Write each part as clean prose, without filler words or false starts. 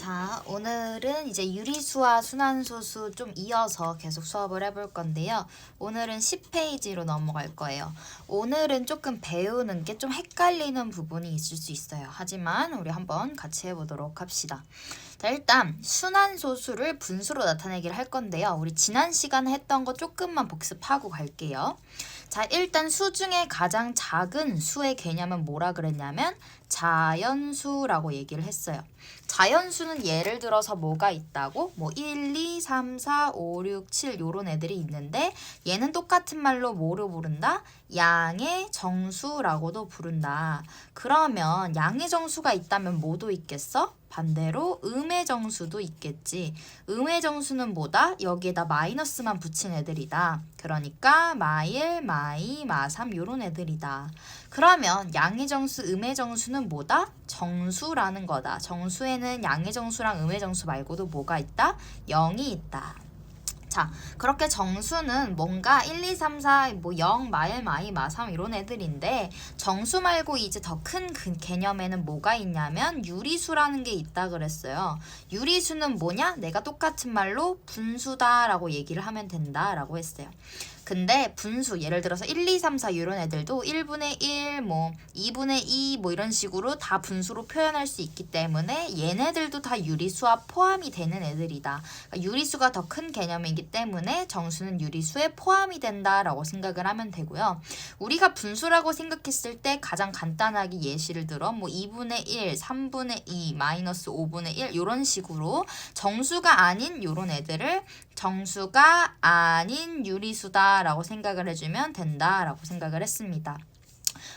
자, 오늘은 이제 유리수와 순환소수 좀 이어서 계속 수업을 해볼 건데요. 오늘은 10페이지로 넘어갈 거예요. 오늘은 조금 배우는 게 좀 헷갈리는 부분이 있을 수 있어요. 하지만 우리 한번 같이 해보도록 합시다. 자, 일단 순환소수를 분수로 나타내기를 할 건데요. 우리 지난 시간에 했던 거 조금만 복습하고 갈게요. 자, 일단 수 중에 가장 작은 수의 개념은 뭐라 그랬냐면 자연수라고 얘기를 했어요. 자연수는 예를 들어서 뭐가 있다고? 뭐 1, 2, 3, 4, 5, 6, 7 요런 애들이 있는데 얘는 똑같은 말로 뭐로 부른다? 양의 정수라고도 부른다. 그러면 양의 정수가 있다면 뭐도 있겠어? 반대로 음의 정수도 있겠지. 음의 정수는 뭐다? 여기에다 마이너스만 붙인 애들이다. 그러니까 마1, 마2, 마3 요런 애들이다. 그러면 양의 정수, 음의 정수는 뭐다? 정수라는 거다. 정수에는 양의 정수랑 음의 정수 말고도 뭐가 있다? 0이 있다. 자, 그렇게 정수는 뭔가 1, 2, 3, 4, 뭐 0, 마1, 마2, 마3 이런 애들인데 정수 말고 이제 더 큰 개념에는 뭐가 있냐면 유리수라는 게 있다 그랬어요. 유리수는 뭐냐? 내가 똑같은 말로 분수다라고 얘기를 하면 된다라고 했어요. 근데 분수, 예를 들어서 1, 2, 3, 4 이런 애들도 1분의 1, 뭐 2분의 2 뭐 이런 식으로 다 분수로 표현할 수 있기 때문에 얘네들도 다 유리수와 포함이 되는 애들이다. 그러니까 유리수가 더 큰 개념이기 때문에 정수는 유리수에 포함이 된다라고 생각을 하면 되고요. 우리가 분수라고 생각했을 때 가장 간단하게 예시를 들어 뭐 2분의 1, 3분의 2, 마이너스 5분의 1 이런 식으로 정수가 아닌 이런 애들을 정수가 아닌 유리수다 라고 생각을 해주면 된다라고 생각을 했습니다.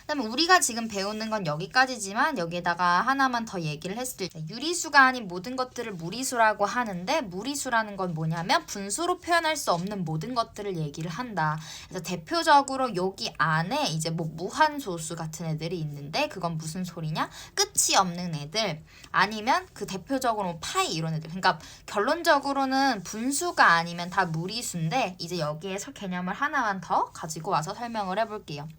그다음에 우리가 지금 배우는 건 여기까지지만 여기에다가 하나만 더 얘기를 했을 때 유리수가 아닌 모든 것들을 무리수라고 하는데 무리수라는 건 뭐냐면 분수로 표현할 수 없는 모든 것들을 얘기를 한다. 그래서 대표적으로 여기 안에 이제 뭐 무한소수 같은 애들이 있는데 그건 무슨 소리냐? 끝이 없는 애들 아니면 그 대표적으로 파이 이런 애들. 그러니까 결론적으로는 분수가 아니면 다 무리수인데 이제 여기에서 개념을 하나만 더 가지고 와서 설명을 해볼게요.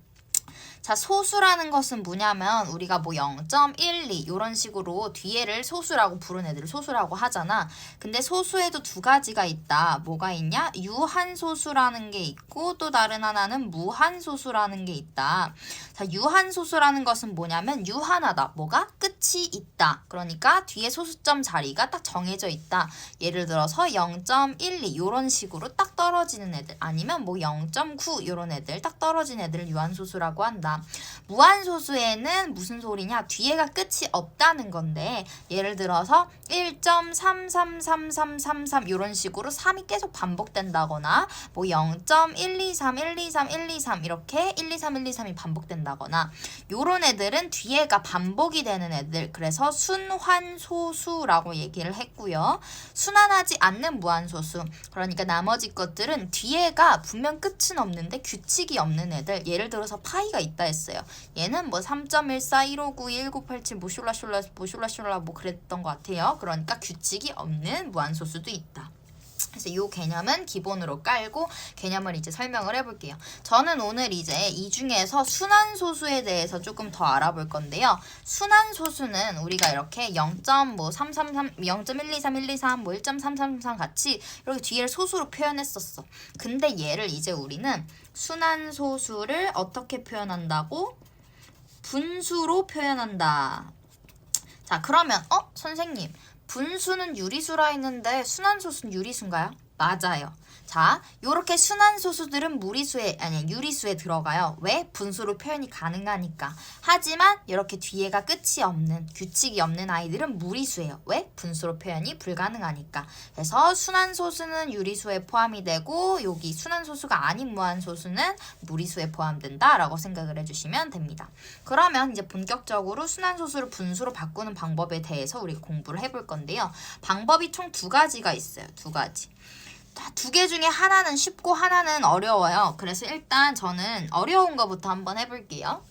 자, 소수라는 것은 뭐냐면 우리가 뭐 0.12 이런 식으로 뒤에를 소수라고 부른 애들을 소수라고 하잖아. 근데 소수에도 두 가지가 있다. 뭐가 있냐? 유한소수라는 게 있고 또 다른 하나는 무한소수라는 게 있다. 자, 유한소수라는 것은 뭐냐면 유한하다. 뭐가? 끝이 있다. 그러니까 뒤에 소수점 자리가 딱 정해져 있다. 예를 들어서 0.12 이런 식으로 딱 떨어지는 애들 아니면 뭐 0.9 이런 애들 딱 떨어진 애들을 유한소수라고 한다. 무한소수에는 무슨 소리냐? 뒤에가 끝이 없다는 건데 예를 들어서 1.333333 이런 식으로 3이 계속 반복된다거나 뭐 0.123 123 123 이렇게 123 123이 반복된다거나 요런 애들은 뒤에가 반복이 되는 애들 그래서 순환소수라고 얘기를 했고요. 순환하지 않는 무한소수 그러니까 나머지 것들은 뒤에가 분명 끝은 없는데 규칙이 없는 애들 예를 들어서 파이가 있다 했어요. 얘는 뭐 3.14, 1592, 1987 뭐 슐라슐라 뭐 그랬던 것 같아요. 그러니까 규칙이 없는 무한소수도 있다. 그래서 이 개념은 기본으로 깔고 개념을 이제 설명을 해볼게요. 저는 오늘 이제 이 중에서 순환소수에 대해서 조금 더 알아볼 건데요. 순환소수는 우리가 이렇게 0.333, 0.123, 123, 뭐 1.3333 같이 이렇게 뒤에를 소수로 표현했었어. 근데 얘를 이제 우리는 순환소수를 어떻게 표현한다고? 분수로 표현한다. 자, 그러면 선생님 분수는 유리수라 했는데 순환소수는 유리수인가요? 맞아요. 자, 요렇게 순환소수들은 유리수에 들어가요. 왜? 분수로 표현이 가능하니까. 하지만 이렇게 뒤에가 끝이 없는, 규칙이 없는 아이들은 무리수예요. 왜? 분수로 표현이 불가능하니까. 그래서 순환소수는 유리수에 포함이 되고 여기 순환소수가 아닌 무한소수는 무리수에 포함된다라고 생각을 해주시면 됩니다. 그러면 이제 본격적으로 순환소수를 분수로 바꾸는 방법에 대해서 우리가 공부를 해볼 건데요. 방법이 총 두 가지가 있어요. 두 가지. 두 개 중에 하나는 쉽고 하나는 어려워요. 그래서 일단 저는 어려운 거부터 한번 해볼게요.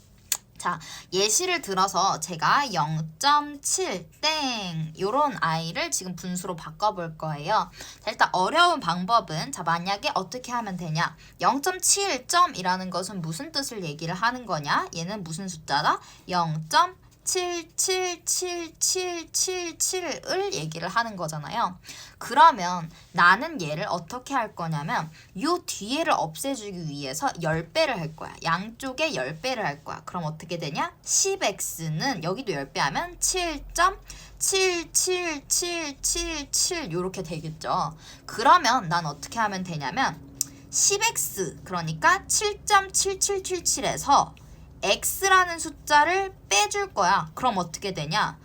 자, 예시를 들어서 제가 0.7 땡 요런 아이를 지금 분수로 바꿔볼 거예요. 자, 일단 어려운 방법은 자 만약에 어떻게 하면 되냐 0.7점이라는 것은 무슨 뜻을 얘기를 하는 거냐 얘는 무슨 숫자다? 0.7 7777777을 얘기를 하는 거잖아요. 그러면 나는 얘를 어떻게 할 거냐면 요 뒤에를 없애주기 위해서 10배를 할 거야. 양쪽에 10배를 할 거야. 그럼 어떻게 되냐? 10x는 여기도 10배 하면 7.77777 요렇게 되겠죠. 그러면 난 어떻게 하면 되냐면 10x 그러니까 7.7777에서 x라는 숫자를 빼줄 거야. 그럼 어떻게 되냐?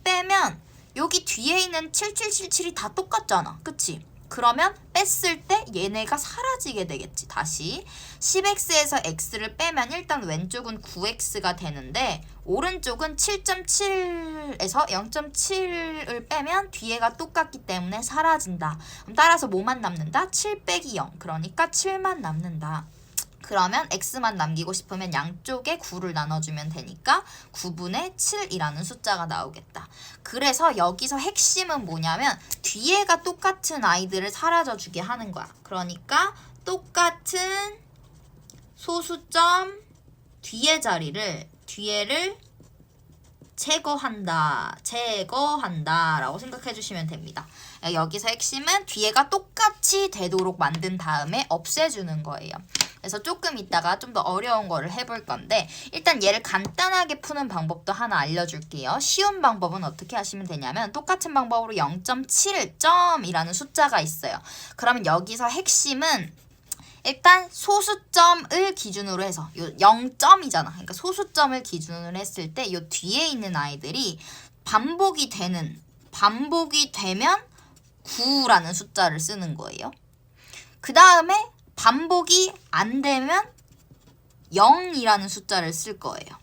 빼면 여기 뒤에 있는 7777이 다 똑같잖아. 그치? 그러면 뺐을 때 얘네가 사라지게 되겠지. 다시 10x에서 x를 빼면 일단 왼쪽은 9x가 되는데 오른쪽은 7.7에서 0.7을 빼면 뒤에가 똑같기 때문에 사라진다. 그럼 따라서 뭐만 남는다? 7 빼기 0. 그러니까 7만 남는다. 그러면 x만 남기고 싶으면 양쪽에 9를 나눠주면 되니까 9분의 7이라는 숫자가 나오겠다. 그래서 여기서 핵심은 뭐냐면 뒤에가 똑같은 아이들을 사라져주게 하는 거야. 그러니까 똑같은 소수점 뒤에 뒤에를 제거한다 라고 생각해 주시면 됩니다. 여기서 핵심은 뒤에가 똑같이 되도록 만든 다음에 없애주는 거예요. 그래서 조금 이따가 좀 더 어려운 거를 해볼 건데 일단 얘를 간단하게 푸는 방법도 하나 알려줄게요. 쉬운 방법은 어떻게 하시면 되냐면 똑같은 방법으로 0.7점이라는 숫자가 있어요. 그러면 여기서 핵심은 일단 소수점을 기준으로 해서 요 0점이잖아. 그러니까 소수점을 기준으로 했을 때 요 뒤에 있는 아이들이 반복이 되면 9라는 숫자를 쓰는 거예요. 그 다음에 반복이 안 되면 0이라는 숫자를 쓸 거예요.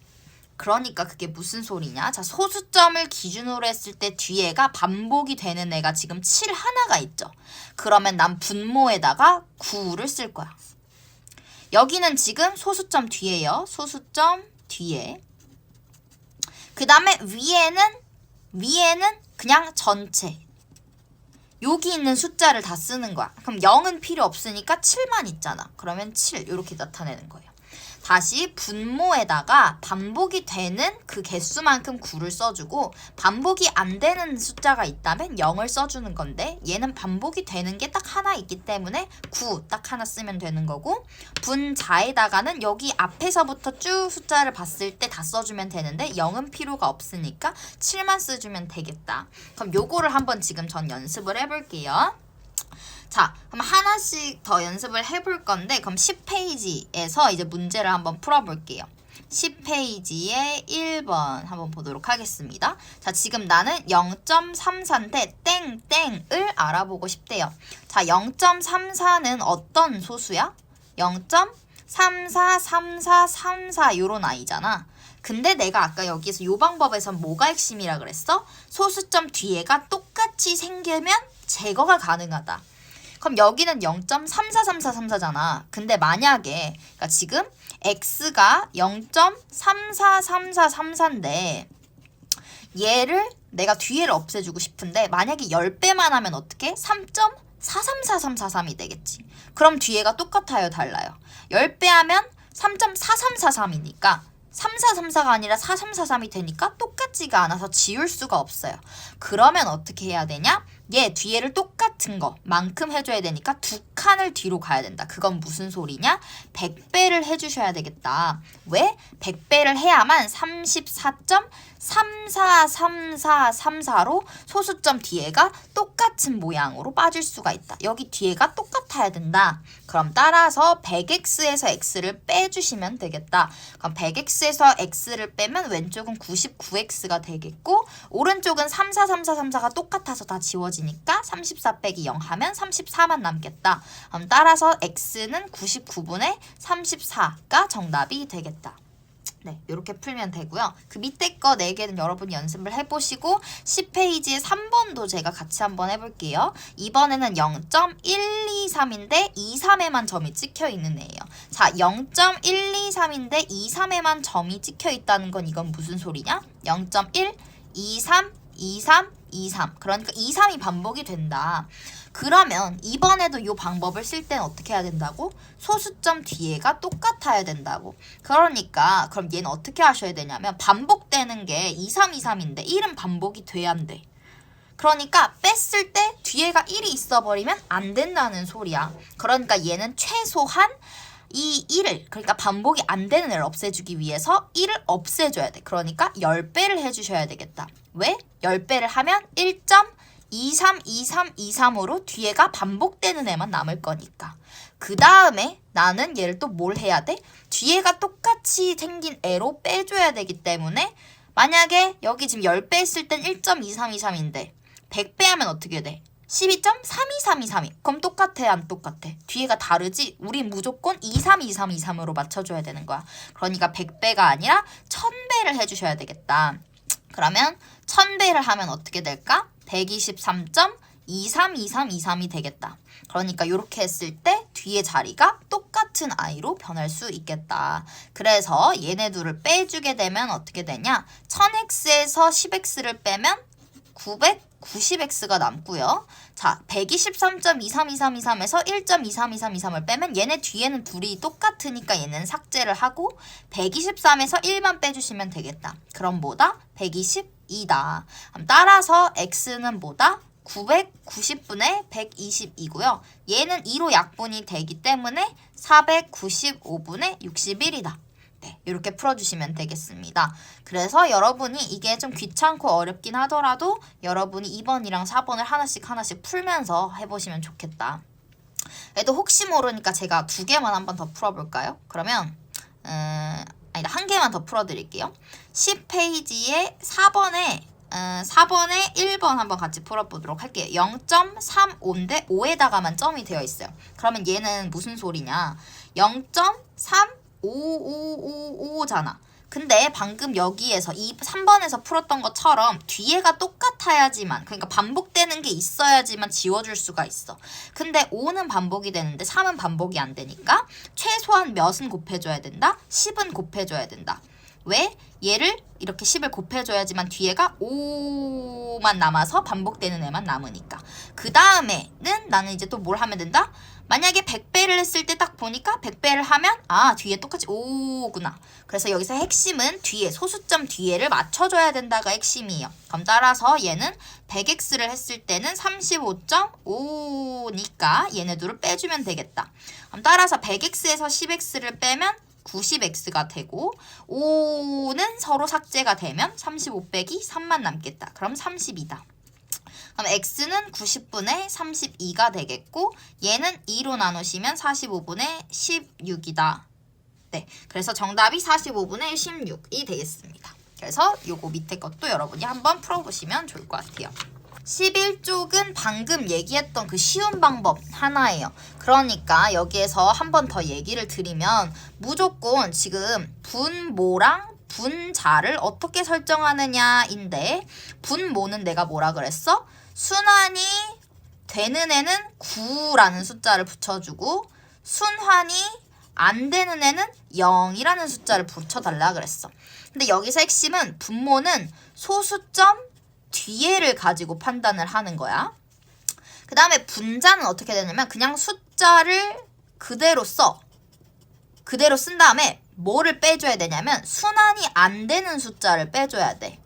그러니까 그게 무슨 소리냐? 자, 소수점을 기준으로 했을 때 뒤에가 반복이 되는 애가 지금 7 하나가 있죠. 그러면 난 분모에다가 9를 쓸 거야. 여기는 지금 소수점 뒤에요. 소수점 뒤에. 그 다음에 위에는 그냥 전체. 여기 있는 숫자를 다 쓰는 거야. 그럼 0은 필요 없으니까 7만 있잖아. 그러면 7 이렇게 나타내는 거예요. 다시 분모에다가 반복이 되는 그 개수만큼 9를 써주고 반복이 안 되는 숫자가 있다면 0을 써주는 건데 얘는 반복이 되는 게 딱 하나 있기 때문에 9 딱 하나 쓰면 되는 거고 분자에다가는 여기 앞에서부터 쭉 숫자를 봤을 때 다 써주면 되는데 0은 필요가 없으니까 7만 써주면 되겠다. 그럼 요거를 한번 지금 전 연습을 해볼게요. 자, 그럼 하나씩 더 연습을 해볼 건데 그럼 10페이지에서 이제 문제를 한번 풀어볼게요. 10페이지에 1번 한번 보도록 하겠습니다. 자, 지금 나는 0.34인데 땡땡을 알아보고 싶대요. 자, 0.34는 어떤 소수야? 0.343434 요런 아이잖아. 근데 내가 아까 여기서 요 방법에선 뭐가 핵심이라 그랬어? 소수점 뒤에가 똑같이 생기면 제거가 가능하다. 그럼 여기는 0.343434잖아. 근데 만약에 그러니까 지금 x가 0.343434인데 얘를 내가 뒤에를 없애주고 싶은데 만약에 10배만 하면 어떻게? 3.434343이 되겠지. 그럼 뒤에가 똑같아요, 달라요? 10배 하면 3.4343이니까 3434가 아니라 4343이 되니까 똑같지가 않아서 지울 수가 없어요. 그러면 어떻게 해야 되냐? 얘 뒤에를 똑같은 거만큼 해줘야 되니까 2칸을 뒤로 가야 된다. 그건 무슨 소리냐? 100배를 해주셔야 되겠다. 왜? 100배를 해야만 34.343434로 소수점 뒤에가 똑같은 모양으로 빠질 수가 있다. 여기 뒤에가 똑같아야 된다. 그럼 따라서 100x에서 x를 빼주시면 되겠다. 그럼 100x에서 x를 빼면 왼쪽은 99x가 되겠고 오른쪽은 343434가 똑같아서 다 지워지니까 34 빼기 0 하면 34만 남겠다. 그럼 따라서 x는 99분의 34가 정답이 되겠다. 네, 이렇게 풀면 되고요. 그 밑에 거 4개는 여러분이 연습을 해보시고 10페이지에 3번도 제가 같이 한번 해볼게요. 이번에는 0.123인데 23에만 점이 찍혀있는 애예요. 자, 0.123인데 23에만 점이 찍혀있다는 건 이건 무슨 소리냐? 0.1, 23, 23, 23. 그러니까 23이 반복이 된다. 그러면 이번에도 이 방법을 쓸 때는 어떻게 해야 된다고? 소수점 뒤에가 똑같아야 된다고. 그러니까 그럼 얘는 어떻게 하셔야 되냐면 반복되는 게 2, 3, 2, 3인데 1은 반복이 돼야 안 돼. 그러니까 뺐을 때 뒤에가 1이 있어버리면 안 된다는 소리야. 그러니까 얘는 최소한 이 1을, 그러니까 반복이 안 되는 애를 없애주기 위해서 1을 없애줘야 돼. 그러니까 10배를 해주셔야 되겠다. 왜? 10배를 하면 1.232323으로 뒤에가 반복되는 애만 남을 거니까. 그 다음에 나는 얘를 또 뭘 해야 돼? 뒤에가 똑같이 생긴 애로 빼줘야 되기 때문에 만약에 여기 지금 10배 했을 땐 1.2323인데 100배 하면 어떻게 돼? 12.32323이. 그럼 똑같아, 안 똑같아? 뒤에가 다르지? 우린 무조건 232323으로 맞춰줘야 되는 거야. 그러니까 100배가 아니라 1000배를 해주셔야 되겠다. 그러면 1000배를 하면 어떻게 될까? 123.232323이 되겠다. 그러니까 이렇게 했을 때 뒤에 자리가 똑같은 i로 변할 수 있겠다. 그래서 얘네 둘을 빼주게 되면 어떻게 되냐? 1000x에서 10x를 빼면 990x가 남고요. 자, 123.232323에서 1.232323을 빼면 얘네 뒤에는 둘이 똑같으니까 얘는 삭제를 하고 123에서 1만 빼주시면 되겠다. 그럼 뭐다? 122다. 따라서 x는 뭐다? 990분의 120이고요. 얘는 2로 약분이 되기 때문에 495분의 61이다. 네, 이렇게 풀어주시면 되겠습니다. 그래서 여러분이 이게 좀 귀찮고 어렵긴 하더라도 여러분이 2번이랑 4번을 하나씩 풀면서 해보시면 좋겠다. 그래도 혹시 모르니까 제가 2개만 한번 더 풀어볼까요? 그러면 아니다, 1개만 더 풀어드릴게요. 10페이지에 4번에 1번 한번 같이 풀어보도록 할게요. 0.35인데 5에다가만 점이 되어 있어요. 그러면 얘는 무슨 소리냐? 0.355555잖아. 근데 방금 여기에서 3번에서 풀었던 것처럼 뒤에가 똑같아야지만, 그러니까 반복되는 게 있어야지만 지워줄 수가 있어. 근데 5는 반복이 되는데 3은 반복이 안 되니까 최소한 몇은 곱해줘야 된다? 10은 곱해줘야 된다. 왜? 얘를 이렇게 10을 곱해줘야지만 뒤에가 5만 남아서 반복되는 애만 남으니까. 그 다음에는 나는 이제 또 뭘 하면 된다? 만약에 100배를 했을 때 딱 보니까 100배를 하면 뒤에 똑같이 5구나. 그래서 여기서 핵심은 뒤에, 소수점 뒤에를 맞춰줘야 된다가 핵심이에요. 그럼 따라서 얘는 100x를 했을 때는 35.5니까 얘네 둘을 빼주면 되겠다. 그럼 따라서 100x에서 10x를 빼면 90x가 되고 5는 서로 삭제가 되면 35 빼기 3만 남겠다. 그럼 30이다. 그럼 x는 90분의 32가 되겠고 얘는 2로 나누시면 45분의 16이다. 네, 그래서 정답이 45분의 16이 되겠습니다. 그래서 요거 밑에 것도 여러분이 한번 풀어보시면 좋을 것 같아요. 11쪽은 방금 얘기했던 그 쉬운 방법 하나예요. 그러니까 여기에서 한 번 더 얘기를 드리면 무조건 지금 분모랑 분자를 어떻게 설정하느냐인데, 분모는 내가 뭐라 그랬어? 순환이 되는 애는 9라는 숫자를 붙여주고 순환이 안 되는 애는 0이라는 숫자를 붙여달라 그랬어. 근데 여기서 핵심은 분모는 소수점 뒤에를 가지고 판단을 하는 거야. 그 다음에 분자는 어떻게 되냐면 그냥 숫자를 그대로 써. 그대로 쓴 다음에 뭐를 빼줘야 되냐면 순환이 안 되는 숫자를 빼줘야 돼.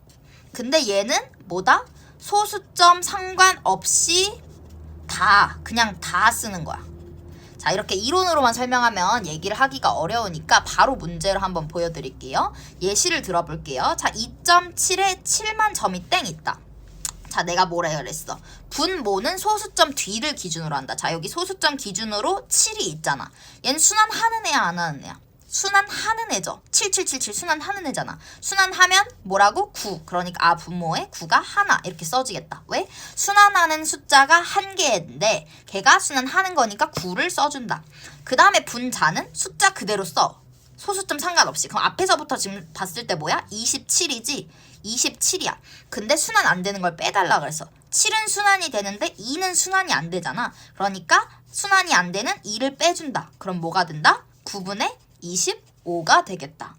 근데 얘는 뭐다? 소수점 상관없이 그냥 다 쓰는 거야. 자, 이렇게 이론으로만 설명하면 얘기를 하기가 어려우니까 바로 문제를 한번 보여드릴게요. 예시를 들어볼게요. 자, 2.7에 7만 점이 땡 있다. 자, 내가 뭐라 그랬어? 분모는 소수점 뒤를 기준으로 한다. 자, 여기 소수점 기준으로 7이 있잖아. 얘는 순환하는 애야, 안 하는 애야? 순환하는 애죠. 7777 순환하는 애잖아. 순환하면 뭐라고? 9. 그러니까 분모에 9가 하나 이렇게 써지겠다. 왜? 순환하는 숫자가 한 개인데 걔가 순환하는 거니까 9를 써준다. 그 다음에 분자는 숫자 그대로 써. 소수점 상관없이. 그럼 앞에서부터 지금 봤을 때 뭐야? 27이지? 27이야. 근데 순환 안 되는 걸 빼달라 그랬어. 7은 순환이 되는데 2는 순환이 안 되잖아. 그러니까 순환이 안 되는 2를 빼준다. 그럼 뭐가 된다? 9분의 25가 되겠다.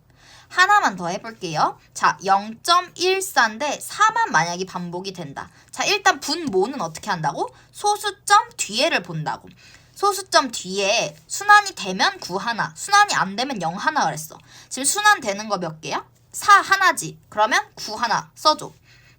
하나만 더 해볼게요. 자, 0.14인데 4만 만약에 반복이 된다. 자, 일단 분모는 어떻게 한다고? 소수점 뒤에를 본다고. 소수점 뒤에 순환이 되면 9 하나, 순환이 안 되면 0 하나 그랬어. 지금 순환 되는 거 몇 개야? 4 하나지. 그러면 9 하나 써줘.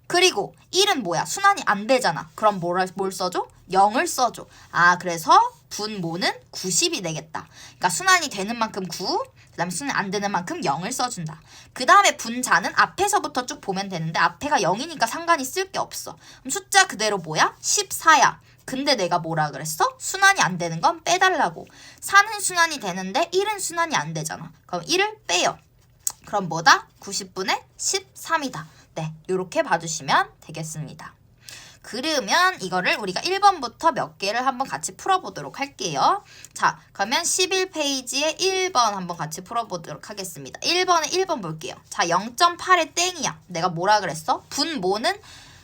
그리고 1은 뭐야? 순환이 안 되잖아. 그럼 뭘 써줘? 0을 써줘. 아, 그래서 분모는 90이 되겠다. 그러니까 순환이 되는 만큼 9, 그 다음에 순환이 안 되는 만큼 0을 써준다. 그 다음에 분자는 앞에서부터 쭉 보면 되는데 앞에가 0이니까 상관이 쓸 게 없어. 그럼 숫자 그대로 뭐야? 14야. 근데 내가 뭐라 그랬어? 순환이 안 되는 건 빼달라고. 4는 순환이 되는데 1은 순환이 안 되잖아. 그럼 1을 빼요. 그럼 뭐다? 90분의 13이다. 네, 이렇게 봐주시면 되겠습니다. 그러면 이거를 우리가 1번부터 몇 개를 한번 같이 풀어보도록 할게요. 자, 그러면 11페이지에 1번 한번 같이 풀어보도록 하겠습니다. 1번에 1번 볼게요. 자, 0.8에 땡이야. 내가 뭐라 그랬어? 분모는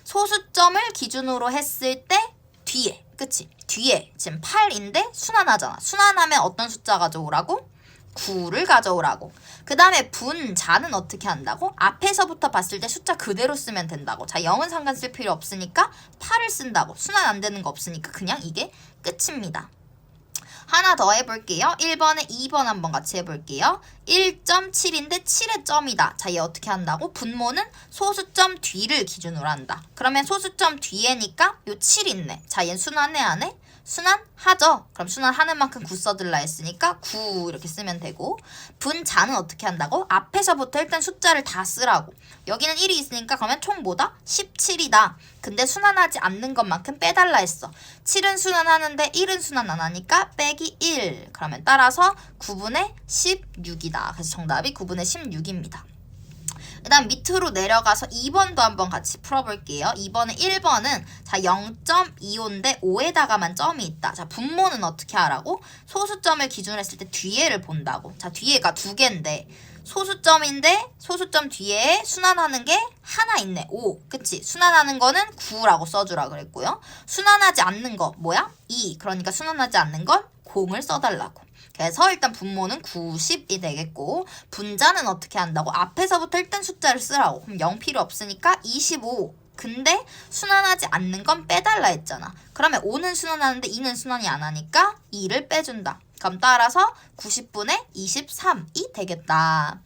소수점을 기준으로 했을 때 뒤에, 그치? 뒤에 지금 8인데 순환하잖아. 순환하면 어떤 숫자 가져오라고? 9를 가져오라고. 그 다음에 분자는 어떻게 한다고? 앞에서부터 봤을 때 숫자 그대로 쓰면 된다고. 자, 0은 상관 쓸 필요 없으니까 8을 쓴다고. 순환 안 되는 거 없으니까 그냥 이게 끝입니다. 하나 더 해볼게요. 1번에 2번 한번 같이 해볼게요. 1.7인데 7의 점이다. 자, 얘 어떻게 한다고? 분모는 소수점 뒤를 기준으로 한다. 그러면 소수점 뒤에니까 요 7 있네. 자, 얘 순환해 안 해? 순환하죠. 그럼 순환하는 만큼 9 써들라 했으니까 9 이렇게 쓰면 되고, 분자는 어떻게 한다고? 앞에서부터 일단 숫자를 다 쓰라고. 여기는 1이 있으니까 그러면 총 뭐다? 17이다. 근데 순환하지 않는 것만큼 빼달라 했어. 7은 순환하는데 1은 순환 안 하니까 빼기 1. 그러면 따라서 9분의 16이다. 그래서 정답이 9분의 16입니다. 그 다음 밑으로 내려가서 2번도 한번 같이 풀어볼게요. 2번에 1번은 자 0.25인데 5에다가만 점이 있다. 자, 분모는 어떻게 하라고? 소수점을 기준으로 했을 때 뒤에를 본다고. 자, 뒤에가 두 개인데 소수점인데 소수점 뒤에 순환하는 게 하나 있네. 5. 그치? 순환하는 거는 9라고 써주라 그랬고요. 순환하지 않는 거 뭐야? 2. 그러니까 순환하지 않는 건 0을 써달라고. 그래서 일단 분모는 90이 되겠고, 분자는 어떻게 한다고? 앞에서부터 일단 숫자를 쓰라고. 그럼 0 필요 없으니까 25. 근데 순환하지 않는 건 빼달라 했잖아. 그러면 5는 순환하는데 2는 순환이 안 하니까 2를 빼준다. 그럼 따라서 90분의 23이 되겠다.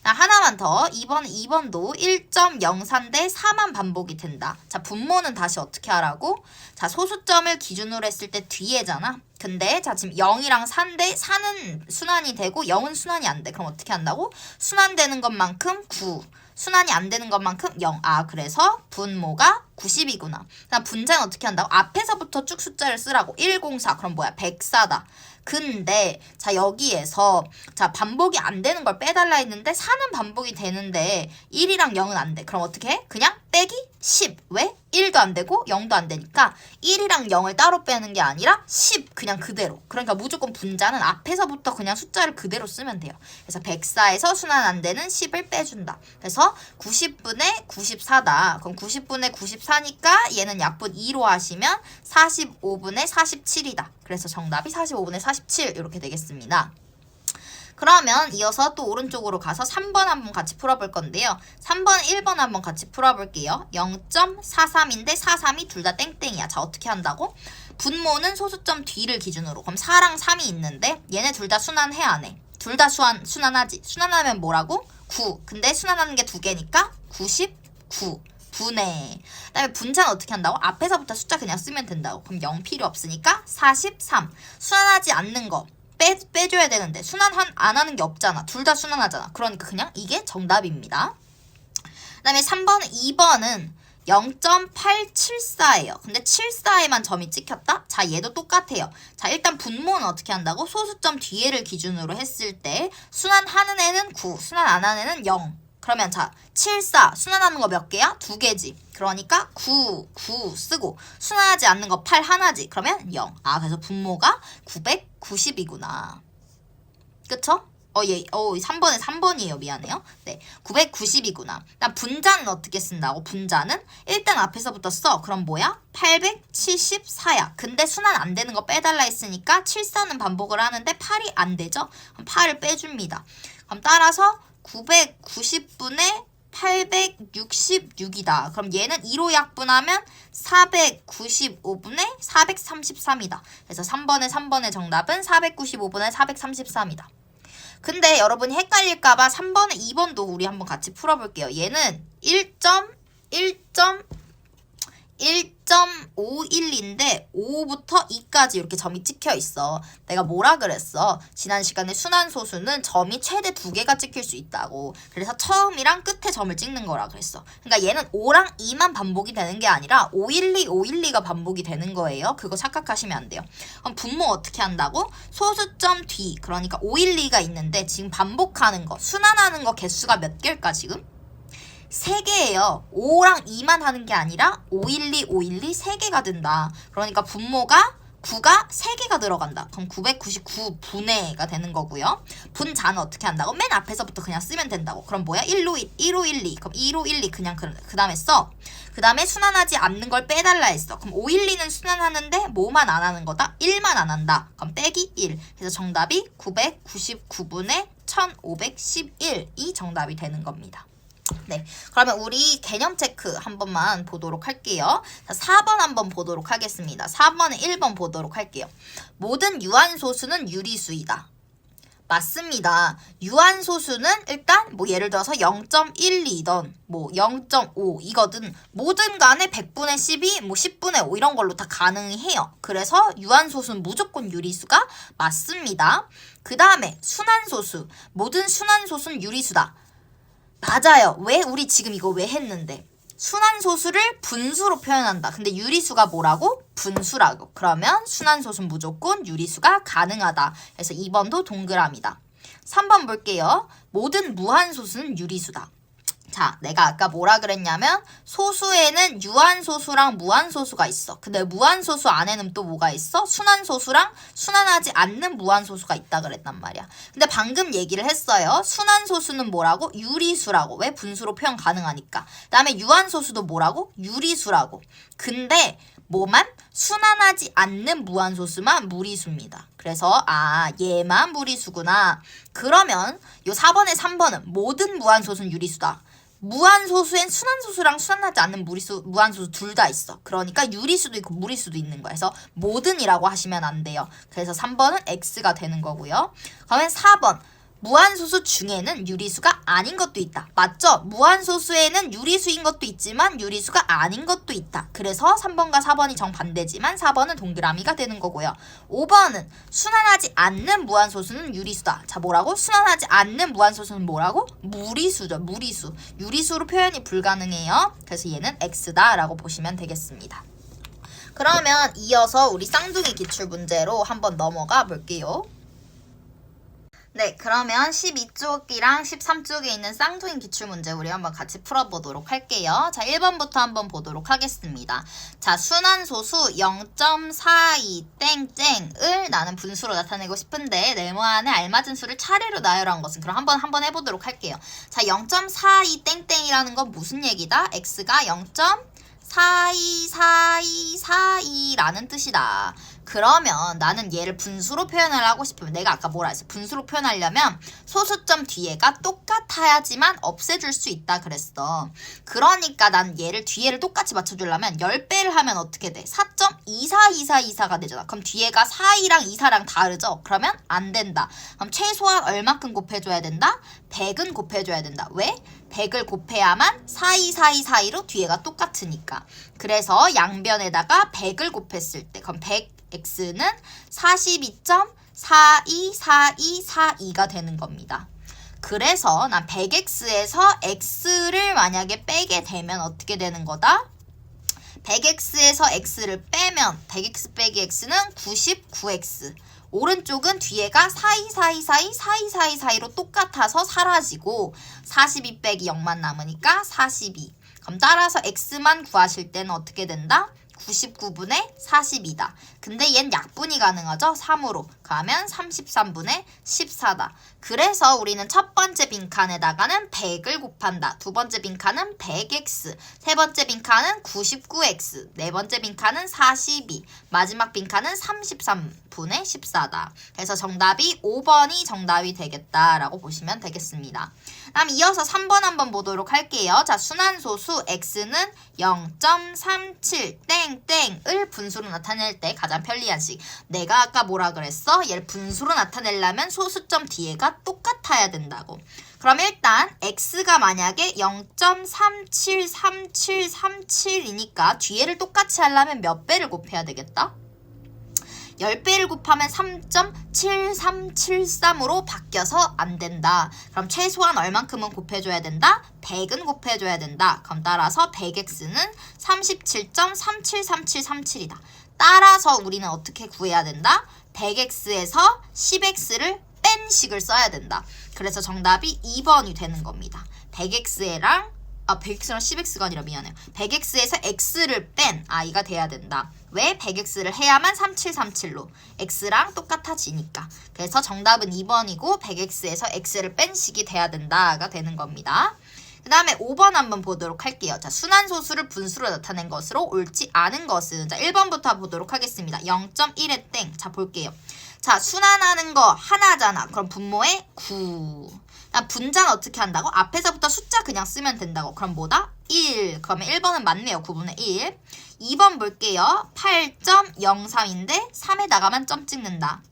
하나만 더. 2번도 1.04인데 4만 반복이 된다. 자, 분모는 다시 어떻게 하라고? 자, 소수점을 기준으로 했을 때 뒤에잖아. 근데 자, 지금 0이랑 4인데 4는 순환이 되고 0은 순환이 안 돼. 그럼 어떻게 한다고? 순환되는 것만큼 9. 순환이 안 되는 것만큼 0. 아, 그래서 분모가 90이구나. 그다음 분자는 어떻게 한다고? 앞에서부터 쭉 숫자를 쓰라고. 104. 그럼 뭐야? 104다. 근데 자, 여기에서 자, 반복이 안 되는 걸 빼달라 했는데 4는 반복이 되는데 1이랑 0은 안 돼. 그럼 어떻게 해? 그냥 빼기 10. 왜? 1도 안 되고 0도 안 되니까 1이랑 0을 따로 빼는 게 아니라 10 그냥 그대로. 그러니까 무조건 분자는 앞에서부터 그냥 숫자를 그대로 쓰면 돼요. 그래서 104에서 순환 안 되는 10을 빼준다. 그래서 90분의 94다. 그럼 90분의 94니까 얘는 약분 2로 하시면 45분의 47이다. 그래서 정답이 45분의 47 이렇게 되겠습니다. 그러면 이어서 또 오른쪽으로 가서 3번 한번 같이 풀어볼 건데요. 3번, 1번 한번 같이 풀어볼게요. 0.43인데 43이 둘 다 땡땡이야. 자, 어떻게 한다고? 분모는 소수점 뒤를 기준으로. 그럼 4랑 3이 있는데 얘네 둘 다 순환해 안 해? 둘 다 순환하지. 순환하면 뭐라고? 9. 근데 순환하는 게 두 개니까 99. 분해. 그다음에 분자는 어떻게 한다고? 앞에서부터 숫자 그냥 쓰면 된다고. 그럼 0 필요 없으니까 43. 순환하지 않는 거. 빼줘야 되는데 순환 안 하는 게 없잖아. 둘 다 순환하잖아. 그러니까 그냥 이게 정답입니다. 그 다음에 3번, 2번은 0.874예요. 근데 74에만 점이 찍혔다? 자, 얘도 똑같아요. 자, 일단 분모는 어떻게 한다고? 소수점 뒤에를 기준으로 했을 때 순환하는 애는 9, 순환 안 하는 애는 0. 그러면 자, 74 순환하는 거 몇 개야? 두 개지. 그러니까 9 쓰고 순환하지 않는 거 8 하나지. 그러면 0. 아, 그래서 분모가 990이구나. 그쵸? 3번이에요. 미안해요. 네, 990이구나. 나 분자는 어떻게 쓴다고? 분자는 일단 앞에서부터 써. 그럼 뭐야? 874야. 근데 순환 안 되는 거 빼달라 했으니까 74는 반복을 하는데 8이 안 되죠? 그럼 8을 빼줍니다. 그럼 따라서 990분의 866이다. 그럼 얘는 2로 약분하면 495분의 433이다. 그래서 3번의 정답은 495분의 433이다. 근데 여러분이 헷갈릴까봐 3번에 2번도 우리 한번 같이 풀어볼게요. 얘는 1.512인데 5부터 2까지 이렇게 점이 찍혀 있어. 내가 뭐라 그랬어? 지난 시간에 순환소수는 점이 최대 2개가 찍힐 수 있다고. 그래서 처음이랑 끝에 점을 찍는 거라 그랬어. 그러니까 얘는 5랑 2만 반복이 되는 게 아니라 512가 반복이 되는 거예요. 그거 착각하시면 안 돼요. 그럼 분모 어떻게 한다고? 소수점 뒤, 그러니까 512가 있는데 지금 반복하는 거, 순환하는 거 개수가 몇 개일까 지금? 3개예요. 5랑 2만 하는 게 아니라 512, 3개가 된다. 그러니까 분모가 9가 3개가 들어간다. 그럼 999분의가 되는 거고요. 분자는 어떻게 한다고? 맨 앞에서부터 그냥 쓰면 된다고. 그럼 뭐야? 1512. 그럼 1512 그냥 그 다음에 써. 그 다음에 순환하지 않는 걸 빼달라 했어. 그럼 512는 순환하는데 뭐만 안 하는 거다? 1만 안 한다. 그럼 빼기 1. 그래서 정답이 999분의 1511이 정답이 되는 겁니다. 네, 그러면 우리 개념 체크 한 번만 보도록 할게요. 자, 4번 한번 보도록 하겠습니다. 4번에 1번 보도록 할게요. 모든 유한소수는 유리수이다. 맞습니다. 유한소수는 일단 뭐 예를 들어서 0.12던 뭐 0.5 이거든 뭐든 간에 100분의 12, 뭐 10분의 5 이런 걸로 다 가능해요. 그래서 유한소수는 무조건 유리수가 맞습니다. 그 다음에 순환소수. 모든 순환소수는 유리수다. 맞아요. 왜? 우리 지금 이거 왜 했는데? 순환소수를 분수로 표현한다. 근데 유리수가 뭐라고? 분수라고. 그러면 순환소수는 무조건 유리수가 가능하다. 그래서 2번도 동그라미다. 3번 볼게요. 모든 무한소수는 유리수다. 자, 내가 아까 뭐라 그랬냐면 소수에는 유한소수랑 무한소수가 있어. 근데 무한소수 안에는 또 뭐가 있어? 순환소수랑 순환하지 않는 무한소수가 있다 그랬단 말이야. 근데 방금 얘기를 했어요. 순환소수는 뭐라고? 유리수라고. 왜? 분수로 표현 가능하니까. 그 다음에 유한소수도 뭐라고? 유리수라고. 근데 뭐만? 순환하지 않는 무한소수만 무리수입니다. 그래서 얘만 무리수구나. 그러면 요 4번에 3번은 모든 무한소수는 유리수다. 무한소수엔 순환소수랑 순환하지 않는 무한소수 둘 다 있어. 그러니까 유리수도 있고 무리수도 있는 거야. 그래서 모든이라고 하시면 안 돼요. 그래서 3번은 X가 되는 거고요. 그러면 4번. 무한소수 중에는 유리수가 아닌 것도 있다. 맞죠? 무한소수에는 유리수인 것도 있지만 유리수가 아닌 것도 있다. 그래서 3번과 4번이 정반대지만 4번은 동그라미가 되는 거고요. 5번은 순환하지 않는 무한소수는 유리수다. 자, 뭐라고? 순환하지 않는 무한소수는 뭐라고? 무리수죠. 무리수. 유리수로 표현이 불가능해요. 그래서 얘는 X다 라고 보시면 되겠습니다. 그러면 이어서 우리 쌍둥이 기출문제로 한번 넘어가 볼게요. 네, 그러면 12쪽이랑 13쪽에 있는 쌍둥이 기출문제 우리 한번 같이 풀어보도록 할게요. 자, 1번부터 한번 보도록 하겠습니다. 자, 순환소수 0.42땡땡을 나는 분수로 나타내고 싶은데 네모 안에 알맞은 수를 차례로 나열한 것은 그럼 한번 해보도록 할게요. 자, 0.42땡땡이라는 건 무슨 얘기다? x가 0.424242라는 뜻이다. 그러면 나는 얘를 분수로 표현을 하고 싶으면 내가 아까 뭐라 했어? 분수로 표현하려면 소수점 뒤에가 똑같아야지만 없애줄 수 있다 그랬어. 그러니까 난 얘를 뒤에를 똑같이 맞춰주려면 10배를 하면 어떻게 돼? 4.242424가 되잖아. 그럼 뒤에가 42랑 24랑 다르죠? 그러면 안 된다. 그럼 최소한 얼마큼 곱해줘야 된다? 100은 곱해줘야 된다. 왜? 100을 곱해야만 424242로 뒤에가 똑같으니까. 그래서 양변에다가 100을 곱했을 때 그럼 100x는 42.424242가 되는 겁니다. 그래서 난 100x에서 x를 만약에 빼게 되면 어떻게 되는 거다? 100x에서 x를 빼면 100x 빼기 x는 99x. 오른쪽은 뒤에가 4242424242로 똑같아서 사라지고 42 빼기 0만 남으니까 42. 그럼 따라서 x만 구하실 때는 어떻게 된다? 99분의 42다. 근데 얜 약분이 가능하죠? 3으로. 그러면 33분의 14다. 그래서 우리는 첫 번째 빈칸에다가는 100을 곱한다. 두 번째 빈칸은 100x. 세 번째 빈칸은 99x. 네 번째 빈칸은 42. 마지막 빈칸은 33분의 14다. 그래서 정답이 5번이 정답이 되겠다라고 보시면 되겠습니다. 다음 이어서 3번 한번 보도록 할게요. 자, 순환소수 x는 0.37 땡땡을 분수로 나타낼 때 가장 편리한 식. 내가 아까 뭐라 그랬어? 얘를 분수로 나타내려면 소수점 뒤에가 똑같아야 된다고. 그럼 일단 x가 만약에 0.373737이니까 뒤에를 똑같이 하려면 몇 배를 곱해야 되겠다? 10배를 곱하면 3.7373으로 바뀌어서 안 된다. 그럼 최소한 얼만큼은 곱해줘야 된다? 100은 곱해줘야 된다. 그럼 따라서 100x는 37.373737이다. 따라서 우리는 어떻게 구해야 된다? 100x에서 10x를 뺀 식을 써야 된다. 그래서 정답이 2번이 되는 겁니다. 100x랑 10x가 아니라 미안해요. 100x에서 x를 뺀 i가 돼야 된다. 왜? 100x를 해야만 3737로 x랑 똑같아지니까. 그래서 정답은 2번이고 100x에서 x를 뺀 식이 돼야 된다가 되는 겁니다. 그 다음에 5번 한번 보도록 할게요. 자, 순환소수를 분수로 나타낸 것으로 옳지 않은 것은, 자, 1번부터 보도록 하겠습니다. 0.1의 땡. 자, 볼게요. 자, 순환하는 거 하나잖아. 그럼 분모에 9. 분자는 어떻게 한다고? 앞에서부터 숫자 그냥 쓰면 된다고. 그럼 뭐다? 1. 그러면 1번은 맞네요. 9분의 1. 2번 볼게요. 8.03인데 3에다가만 점 찍는다.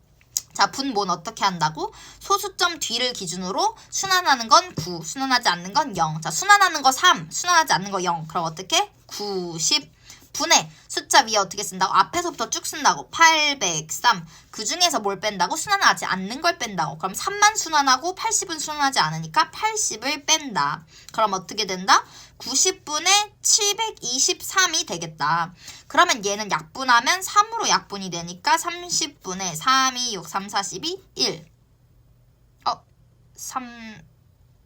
자, 분모는 어떻게 한다고? 소수점 뒤를 기준으로 순환하는 건 9, 순환하지 않는 건 0. 자, 순환하는 거 3, 순환하지 않는 거 0. 그럼 어떻게? 90. 분의 숫자 위에 어떻게 쓴다고? 앞에서부터 쭉 쓴다고. 803. 그 중에서 뭘 뺀다고? 순환하지 않는 걸 뺀다고. 그럼 3만 순환하고 80은 순환하지 않으니까 80을 뺀다. 그럼 어떻게 된다? 90분의 723이 되겠다. 그러면 얘는 약분하면 3으로 약분이 되니까 30분의 3, 2, 6, 3, 4, 12, 1.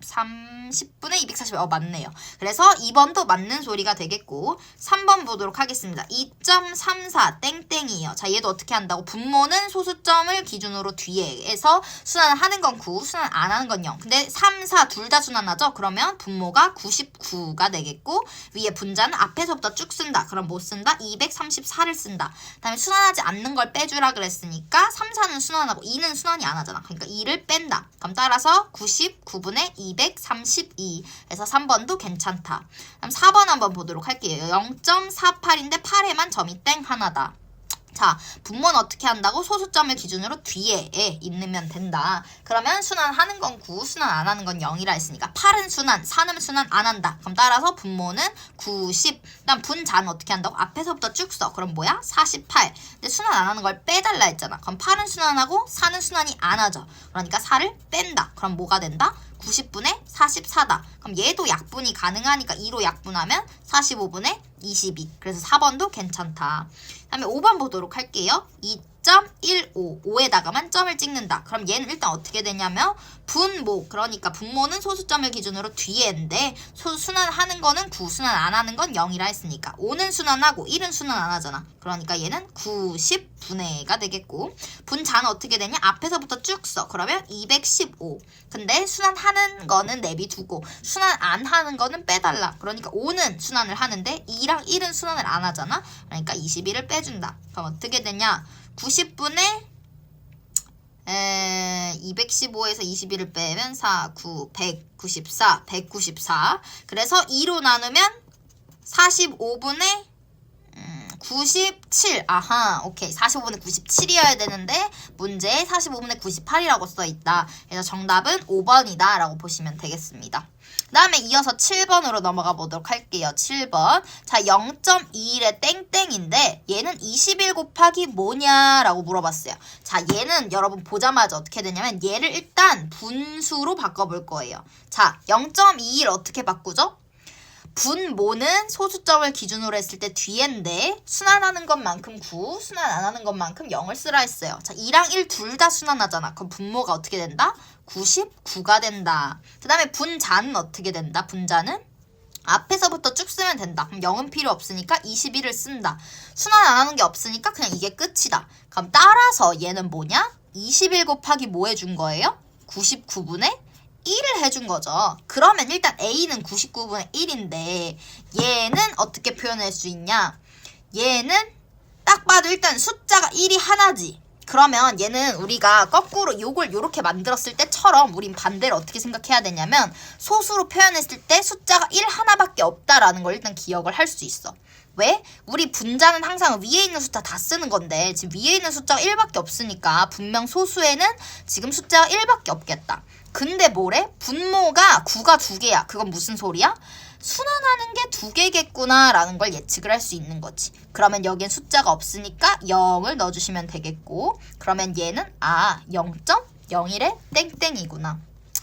30분의 240. 맞네요. 그래서 2번도 맞는 소리가 되겠고 3번 보도록 하겠습니다. 2.34 땡땡이에요. 자, 얘도 어떻게 한다고? 분모는 소수점을 기준으로 뒤에서 순환하는 건 9, 순환 안 하는 건 0. 근데 3, 4 둘 다 순환하죠? 그러면 분모가 99가 되겠고 위에 분자는 앞에서부터 쭉 쓴다. 그럼 못 쓴다? 234를 쓴다. 그 다음에 순환하지 않는 걸 빼주라 그랬으니까 3, 4는 순환하고 2는 순환이 안 하잖아. 그러니까 2를 뺀다. 그럼 따라서 99분의 232. 그래서 3번도 괜찮다. 그럼 4번 한번 보도록 할게요. 0.48인데 8에만 점이 땡 하나다. 자, 분모는 어떻게 한다고? 소수점을 기준으로 뒤에 있으면 된다. 그러면 순환하는 건 9, 순환 안 하는 건 0이라 했으니까 8은 순환, 4는 순환 안 한다. 그럼 따라서 분모는 90. 그다음 분자는 어떻게 한다고? 앞에서부터 쭉 써. 그럼 뭐야? 48. 근데 순환 안 하는 걸 빼달라 했잖아. 그럼 8은 순환하고 4는 순환이 안 하죠. 그러니까 4를 뺀다. 그럼 뭐가 된다? 90분의 44다. 그럼 얘도 약분이 가능하니까 2로 약분하면 45분의 22. 그래서 4번도 괜찮다. 그 다음에 5번 보도록 할게요. 2.15. 5에다가만 점을 찍는다. 그럼 얘는 일단 어떻게 되냐면 분모. 그러니까 분모는 소수점을 기준으로 뒤에인데 순환하는 거는 9, 순환 안 하는 건 0이라 했으니까 5는 순환하고 1은 순환 안 하잖아. 그러니까 얘는 90분의가 되겠고 분자는 어떻게 되냐? 앞에서부터 쭉 써. 그러면 215. 근데 순환하는 거는 내비두고 순환 안 하는 거는 빼달라. 그러니까 5는 순환을 하는데 2랑 1은 순환을 안 하잖아. 그러니까 21을 빼준다. 그럼 어떻게 되냐? 90분의 215에서 21을 빼면 4, 9, 194, 194. 그래서 2로 나누면 45분의 97. 아하, 오케이. 45분의 97이어야 되는데 문제에 45분의 98이라고 써있다. 그래서 정답은 5번이다 라고 보시면 되겠습니다. 그 다음에 이어서 7번으로 넘어가 보도록 할게요. 7번. 자, 0.21의 땡땡인데 얘는 21 곱하기 뭐냐라고 물어봤어요. 자, 얘는 여러분 보자마자 어떻게 되냐면 얘를 일단 분수로 바꿔볼 거예요. 자, 0.21 어떻게 바꾸죠? 분모는 소수점을 기준으로 했을 때 뒤인데 순환하는 것만큼 9, 순환 안 하는 것만큼 0을 쓰라 했어요. 자, 2랑 1 둘 다 순환하잖아. 그럼 분모가 어떻게 된다? 99가 된다. 그 다음에 분자는 어떻게 된다? 분자는 앞에서부터 쭉 쓰면 된다. 그럼 0은 필요 없으니까 21을 쓴다. 순환 안 하는 게 없으니까 그냥 이게 끝이다. 그럼 따라서 얘는 뭐냐? 21 곱하기 뭐 해준 거예요? 99분의 1을 해준 거죠. 그러면 일단 A는 99분의 1인데 얘는 어떻게 표현할 수 있냐? 얘는 딱 봐도 일단 숫자가 1이 하나지. 그러면 얘는 우리가 거꾸로 요걸 요렇게 만들었을 때처럼 우린 반대로 어떻게 생각해야 되냐면 소수로 표현했을 때 숫자가 1 하나밖에 없다라는 걸 일단 기억을 할 수 있어. 왜? 우리 분자는 항상 위에 있는 숫자 다 쓰는 건데 지금 위에 있는 숫자가 1밖에 없으니까 분명 소수에는 지금 숫자가 1밖에 없겠다. 근데 뭐래? 분모가 9가 2개야. 그건 무슨 소리야? 순환하는 게 2개겠구나 라는 걸 예측을 할 수 있는 거지. 그러면 여기엔 숫자가 없으니까 0을 넣어주시면 되겠고, 그러면 얘는 0.01에 땡땡이구나.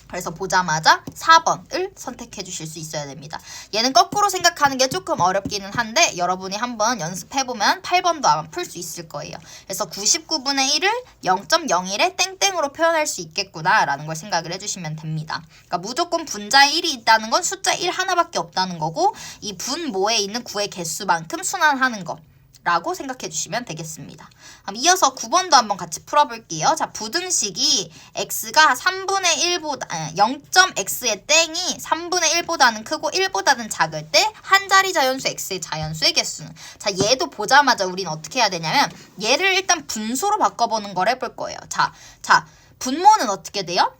그래서 보자마자 4번을 선택해 주실 수 있어야 됩니다. 얘는 거꾸로 생각하는 게 조금 어렵기는 한데 여러분이 한번 연습해보면 8번도 아마 풀 수 있을 거예요. 그래서 99분의 1을 0.01에 땡땡으로 표현할 수 있겠구나 라는 걸 생각을 해주시면 됩니다. 그러니까 무조건 분자에 1이 있다는 건 숫자 1 하나밖에 없다는 거고, 이 분모에 있는 9의 개수만큼 순환하는 거 라고 생각해 주시면 되겠습니다. 그럼 이어서 9번도 한번 같이 풀어볼게요. 자, 부등식이 x가 3분의 1보다 0.x의 땡이 3분의 1보다는 크고 1보다는 작을 때 한 자리 자연수 x의 자연수의 개수는, 자, 얘도 보자마자 우리는 어떻게 해야 되냐면 얘를 일단 분수로 바꿔보는 걸 해볼 거예요. 자, 분모는 어떻게 돼요?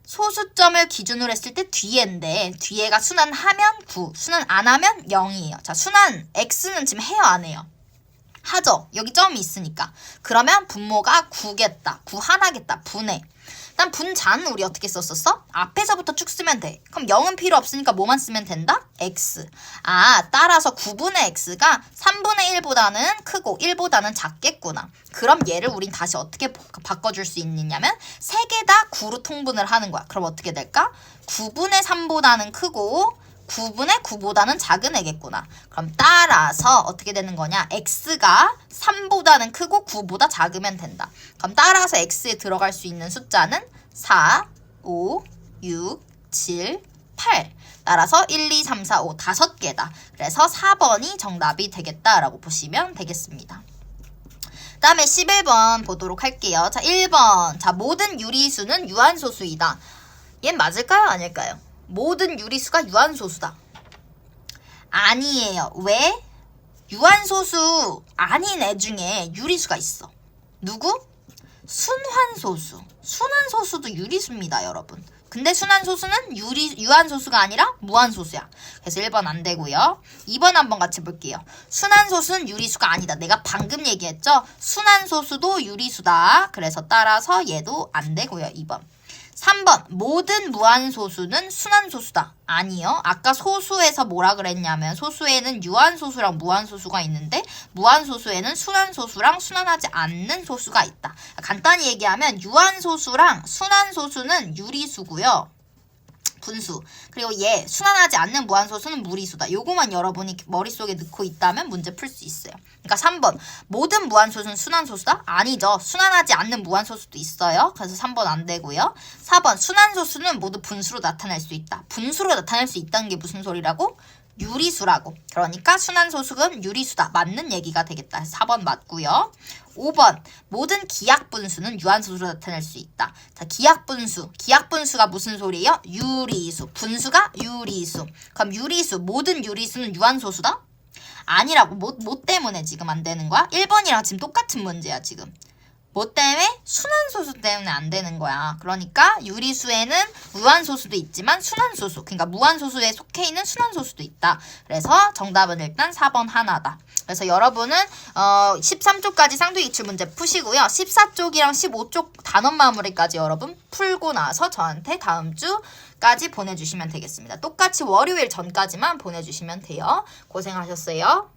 소수점을 기준으로 했을 때 뒤에인데 뒤에가 순환하면 9, 순환 안 하면 0이에요. 자, 순환 x는 지금 해요, 안 해요? 하죠. 여기 점이 있으니까. 그러면 분모가 9겠다. 9 하나겠다. 분해. 일단 분자는 우리 어떻게 썼었어? 앞에서부터 쭉 쓰면 돼. 그럼 0은 필요 없으니까 뭐만 쓰면 된다? x. 따라서 9분의 x가 3분의 1보다는 크고 1보다는 작겠구나. 그럼 얘를 우린 다시 어떻게 바꿔줄 수 있느냐면 3개 다 9로 통분을 하는 거야. 그럼 어떻게 될까? 9분의 3보다는 크고 9분의 9보다는 작은 애겠구나. 그럼 따라서 어떻게 되는 거냐? x가 3보다는 크고 9보다 작으면 된다. 그럼 따라서 x에 들어갈 수 있는 숫자는 4, 5, 6, 7, 8. 따라서 1, 2, 3, 4, 5 5개다. 그래서 4번이 정답이 되겠다라고 보시면 되겠습니다. 다음에 11번 보도록 할게요. 자, 1번. 자, 모든 유리수는 유한소수이다. 얘는 맞을까요? 아닐까요? 모든 유리수가 유한소수다. 아니에요. 왜? 유한소수 아닌 애 중에 유리수가 있어. 누구? 순환소수. 순환소수도 유리수입니다, 여러분. 근데 순환소수는 유한소수가 아니라 무한소수야. 그래서 1번 안 되고요. 2번 한번 같이 볼게요. 순환소수는 유리수가 아니다. 내가 방금 얘기했죠? 순환소수도 유리수다. 그래서 따라서 얘도 안 되고요. 2번. 3번. 모든 무한소수는 순환소수다. 아니요. 아까 소수에서 뭐라 그랬냐면 소수에는 유한소수랑 무한소수가 있는데 무한소수에는 순환소수랑 순환하지 않는 소수가 있다. 간단히 얘기하면 유한소수랑 순환소수는 유리수고요. 분수. 그리고 얘 순환하지 않는 무한소수는 무리수다. 요거만 여러분이 머릿속에 넣고 있다면 문제 풀 수 있어요. 그러니까 3번. 모든 무한소수는 순환소수다? 아니죠. 순환하지 않는 무한소수도 있어요. 그래서 3번 안 되고요. 4번. 순환소수는 모두 분수로 나타날 수 있다. 분수로 나타날 수 있다는 게 무슨 소리라고? 유리수라고. 그러니까 순환소수는 유리수다. 맞는 얘기가 되겠다. 4번 맞고요. 5번. 모든 기하분수는 유한소수로 나타낼 수 있다. 자, 기하분수. 기하분수가 무슨 소리예요? 유리수. 분수가 유리수. 그럼 유리수. 모든 유리수는 유한소수다? 아니라고. 뭐 때문에 지금 안 되는 거야? 1번이랑 지금 똑같은 문제야, 지금. 뭐 때문에? 순환소수 때문에 안 되는 거야. 그러니까 유리수에는 무한소수도 있지만 순환소수, 그러니까 무한소수에 속해 있는 순환소수도 있다. 그래서 정답은 일단 4번 하나다. 그래서 여러분은 13쪽까지 쌍둥이기출 문제 푸시고요. 14쪽이랑 15쪽 단원 마무리까지 여러분 풀고 나서 저한테 다음 주까지 보내주시면 되겠습니다. 똑같이 월요일 전까지만 보내주시면 돼요. 고생하셨어요.